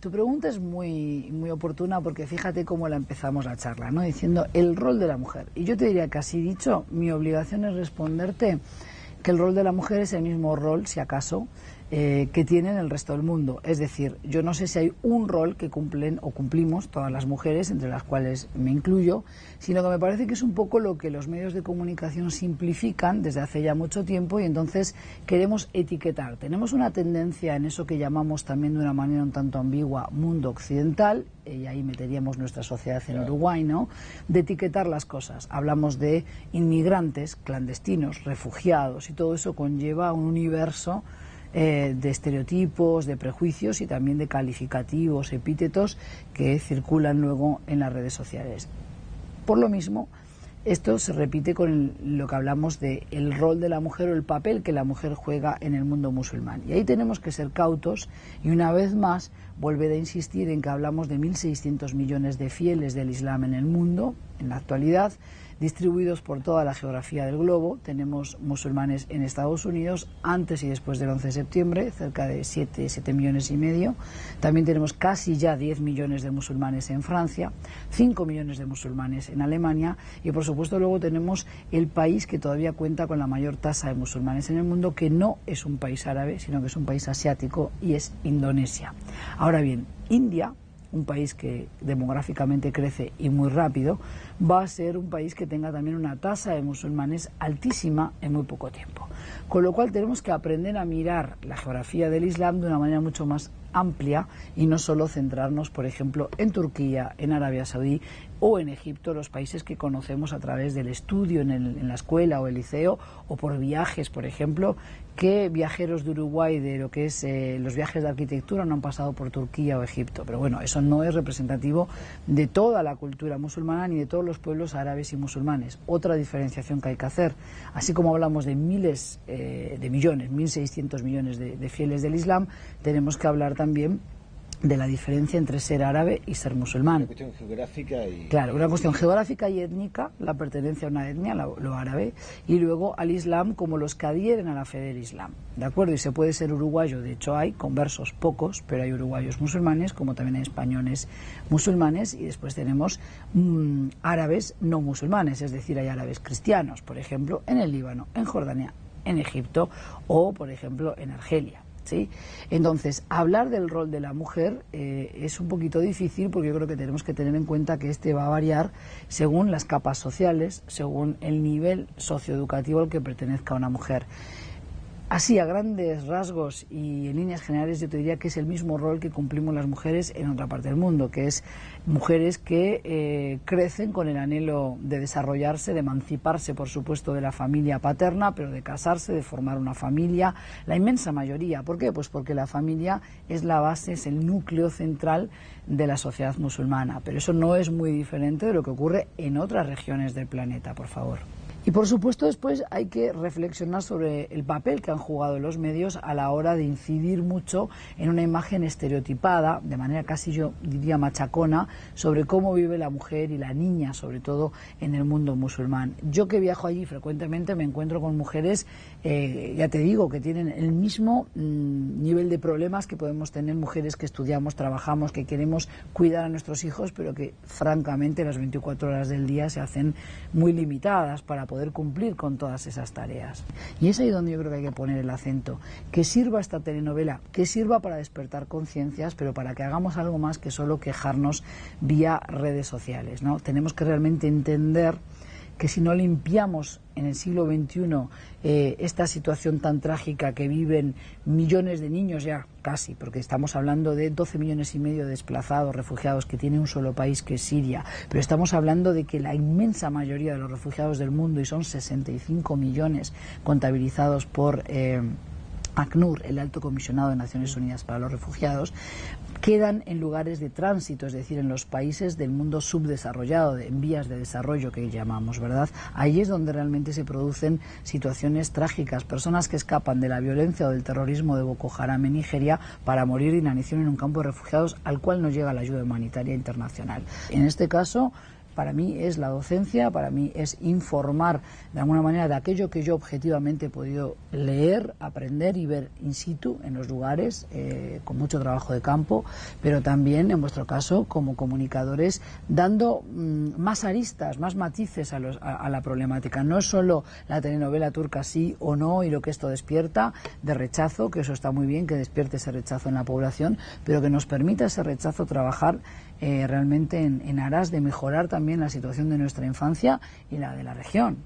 Tu pregunta es muy oportuna porque fíjate cómo la empezamos la charla, ¿no? Diciendo el rol de la mujer. Y yo te diría que así dicho, mi obligación es responderte que el rol de la mujer es el mismo rol, si acaso, que tiene en el resto del mundo. Es decir, yo no sé si hay un rol que cumplen o cumplimos todas las mujeres, entre las cuales me incluyo, sino que me parece que es un poco lo que los medios de comunicación simplifican desde hace ya mucho tiempo y entonces queremos etiquetar. Tenemos una tendencia en eso que llamamos también de una manera un tanto ambigua mundo occidental, y ahí meteríamos nuestra sociedad en Uruguay, ¿no?, de etiquetar las cosas. Hablamos de inmigrantes, clandestinos, refugiados y todo eso conlleva un universo de estereotipos, de prejuicios y también de calificativos, epítetos que circulan luego en las redes sociales. Por lo mismo, esto se repite con lo que hablamos de el rol de la mujer o el papel que la mujer juega en el mundo musulmán. Y ahí tenemos que ser cautos y una vez más volver a insistir en que hablamos de 1.600 millones de fieles del Islam en el mundo, en la actualidad, distribuidos por toda la geografía del globo. Tenemos musulmanes en Estados Unidos antes y después del 11 de septiembre, cerca de 7 millones y medio. También tenemos casi ya 10 millones de musulmanes en Francia, 5 millones de musulmanes en Alemania y por supuesto luego tenemos el país que todavía cuenta con la mayor tasa de musulmanes en el mundo, que no es un país árabe, sino que es un país asiático y es Indonesia. Ahora bien, India, un país que demográficamente crece y muy rápido, va a ser un país que tenga también una tasa de musulmanes altísima en muy poco tiempo. Con lo cual tenemos que aprender a mirar la geografía del Islam de una manera mucho más amplia y no solo centrarnos, por ejemplo, en Turquía, en Arabia Saudí o en Egipto, los países que conocemos a través del estudio en la escuela o el liceo o por viajes, por ejemplo, que viajeros de Uruguay de lo que es los viajes de arquitectura no han pasado por Turquía o Egipto. Pero bueno, eso no es representativo de toda la cultura musulmana ni de todos los pueblos árabes y musulmanes. Otra diferenciación que hay que hacer, así como hablamos de miles de millones, 1.600 millones de fieles del Islam, tenemos que hablar también de la diferencia entre ser árabe y ser musulmán. Una cuestión geográfica y... Claro, una cuestión geográfica y étnica, la pertenencia a una etnia, lo árabe, y luego al Islam como los que adhieren a la fe del Islam. ¿De acuerdo? Y se puede ser uruguayo, de hecho hay conversos pocos, pero hay uruguayos musulmanes, como también hay españoles musulmanes, y después tenemos árabes no musulmanes, es decir, hay árabes cristianos, por ejemplo, en el Líbano, en Jordania, en Egipto o, por ejemplo, en Argelia. ¿Sí? Entonces, hablar del rol de la mujer es un poquito difícil porque yo creo que tenemos que tener en cuenta que este va a variar según las capas sociales, según el nivel socioeducativo al que pertenezca una mujer. Así, a grandes rasgos y en líneas generales, yo te diría que es el mismo rol que cumplimos las mujeres en otra parte del mundo, que es mujeres que crecen con el anhelo de desarrollarse, de emanciparse, por supuesto, de la familia paterna, pero de casarse, de formar una familia, la inmensa mayoría. ¿Por qué? Pues porque la familia es la base, es el núcleo central de la sociedad musulmana, pero eso no es muy diferente de lo que ocurre en otras regiones del planeta, por favor. Y por supuesto después hay que reflexionar sobre el papel que han jugado los medios a la hora de incidir mucho en una imagen estereotipada, de manera casi yo diría machacona, sobre cómo vive la mujer y la niña, sobre todo en el mundo musulmán. Yo que viajo allí frecuentemente me encuentro con mujeres, ya te digo, que tienen el mismo nivel de problemas que podemos tener mujeres que estudiamos, trabajamos, que queremos cuidar a nuestros hijos, pero que francamente las 24 horas del día se hacen muy limitadas para poder cumplir con todas esas tareas. Y es ahí donde yo creo que hay que poner el acento, que sirva esta telenovela, que sirva para despertar conciencias, pero para que hagamos algo más que solo quejarnos vía redes sociales, ¿no? Tenemos que realmente entender que si no limpiamos en el siglo XXI esta situación tan trágica que viven millones de niños ya casi, porque estamos hablando de 12 millones y medio de desplazados, refugiados, que tiene un solo país que es Siria, pero estamos hablando de que la inmensa mayoría de los refugiados del mundo, y son 65 millones contabilizados por ACNUR, el Alto Comisionado de Naciones Unidas para los Refugiados, quedan en lugares de tránsito, es decir, en los países del mundo subdesarrollado, en vías de desarrollo que llamamos, ¿verdad? Ahí es donde realmente se producen situaciones trágicas, personas que escapan de la violencia o del terrorismo de Boko Haram en Nigeria para morir de inanición en un campo de refugiados al cual no llega la ayuda humanitaria internacional. En este caso, para mí es la docencia, para mí es informar de alguna manera de aquello que yo objetivamente he podido leer, aprender y ver in situ en los lugares, con mucho trabajo de campo, pero también en vuestro caso como comunicadores dando más aristas, más matices a la problemática. No es solo la telenovela turca sí o no y lo que esto despierta de rechazo, que eso está muy bien, que despierte ese rechazo en la población, pero que nos permita ese rechazo trabajar realmente en aras de mejorar también la situación de nuestra infancia y la de la región.